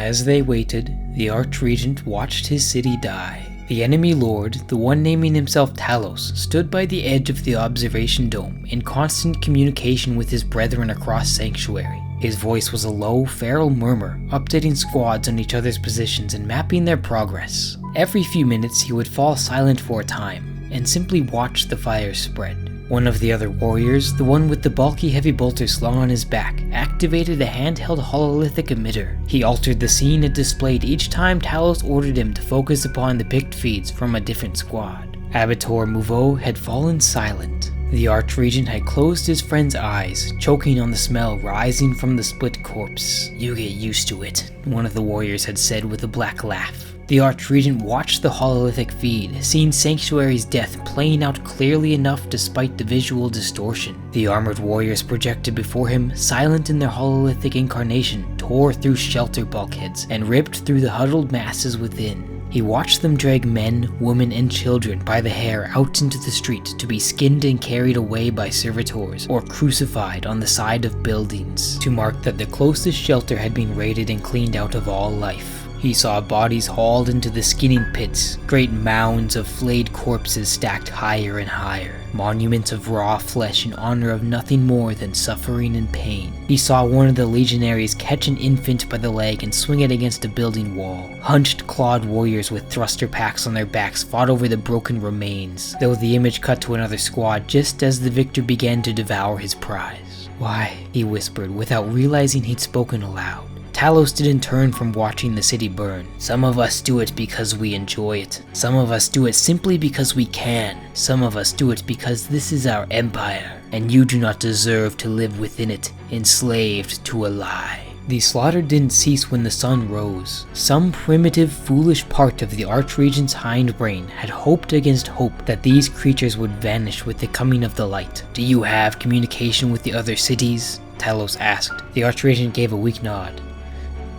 As they waited, the Archregent watched his city die. The enemy lord, the one naming himself Talos, stood by the edge of the observation dome in constant communication with his brethren across Sanctuary. His voice was a low, feral murmur, updating squads on each other's positions and mapping their progress. Every few minutes he would fall silent for a time, and simply watch the fire spread. One of the other warriors, the one with the bulky heavy bolter slung on his back, activated a handheld hololithic emitter. He altered the scene it displayed each time Talos ordered him to focus upon the picked feeds from a different squad. Abitor Mouveau had fallen silent. The Archregent had closed his friend's eyes, choking on the smell rising from the split corpse. "You get used to it," one of the warriors had said with a black laugh. The Archregent watched the hololithic feed, seeing Sanctuary's death playing out clearly enough despite the visual distortion. The armored warriors projected before him, silent in their hololithic incarnation, tore through shelter bulkheads and ripped through the huddled masses within. He watched them drag men, women, and children by the hair out into the street to be skinned and carried away by servitors or crucified on the side of buildings to mark that the closest shelter had been raided and cleaned out of all life. He saw bodies hauled into the skinning pits, great mounds of flayed corpses stacked higher and higher, monuments of raw flesh in honor of nothing more than suffering and pain. He saw one of the legionaries catch an infant by the leg and swing it against a building wall. Hunched, clawed warriors with thruster packs on their backs fought over the broken remains, though the image cut to another squad just as the victor began to devour his prize. "Why?" he whispered without realizing he'd spoken aloud. Talos didn't turn from watching the city burn. "Some of us do it because we enjoy it. Some of us do it simply because we can. Some of us do it because this is our empire, and you do not deserve to live within it, enslaved to a lie." The slaughter didn't cease when the sun rose. Some primitive, foolish part of the Archregent's hindbrain had hoped against hope that these creatures would vanish with the coming of the light. "Do you have communication with the other cities?" Talos asked. The Archregent gave a weak nod.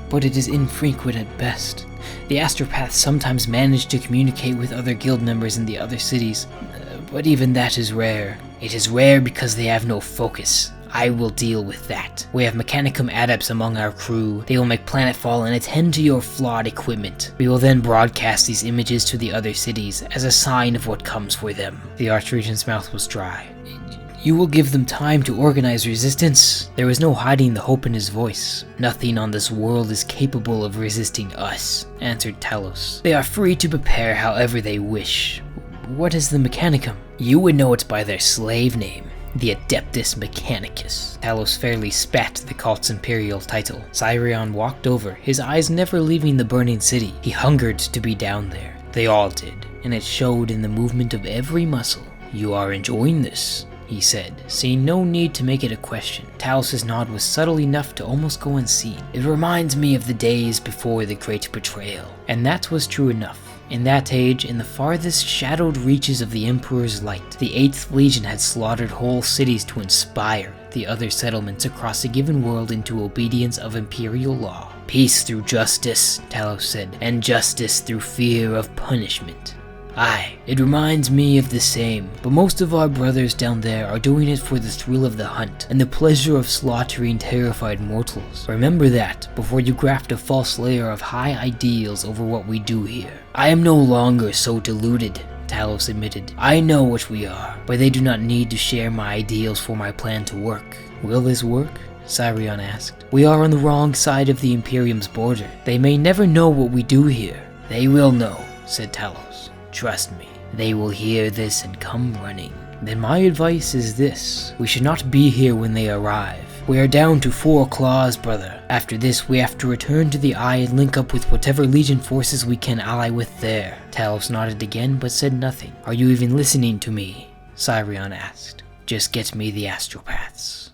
"But it is infrequent at best. The astropaths sometimes manage to communicate with other guild members in the other cities, but even that is rare. It is rare because they have no focus. I will deal with that. We have Mechanicum adepts among our crew. They will make planetfall and attend to your flawed equipment. We will then broadcast these images to the other cities as a sign of what comes for them." The Archregent's mouth was dry. "You will give them time to organize resistance?" There was no hiding the hope in his voice. "Nothing on this world is capable of resisting us," answered Talos. "They are free to prepare however they wish." "What is the Mechanicum?" "You would know it by their slave name, the Adeptus Mechanicus." Talos fairly spat the cult's imperial title. Cyrion walked over, his eyes never leaving the burning city. He hungered to be down there. They all did, and it showed in the movement of every muscle. "You are enjoying this?" he said, seeing no need to make it a question. Talos' nod was subtle enough to almost go unseen. "It reminds me of the days before the Great Betrayal." And that was true enough. In that age, in the farthest shadowed reaches of the Emperor's light, the 8th Legion had slaughtered whole cities to inspire the other settlements across a given world into obedience of imperial law. "Peace through justice," Talos said, "and justice through fear of punishment." "Aye, it reminds me of the same, but most of our brothers down there are doing it for the thrill of the hunt and the pleasure of slaughtering terrified mortals. Remember that before you graft a false layer of high ideals over what we do here." "I am no longer so deluded," Talos admitted. "I know what we are, but they do not need to share my ideals for my plan to work." "Will this work?" Cyrion asked. "We are on the wrong side of the Imperium's border. They may never know what we do here." "They will know," said Talos. "Trust me, they will hear this and come running." "Then my advice is this. We should not be here when they arrive. We are down to 4 claws, brother. After this, we have to return to the Eye and link up with whatever Legion forces we can ally with there." Talos nodded again, but said nothing. "Are you even listening to me?" Cyrion asked. "Just get me the astropaths."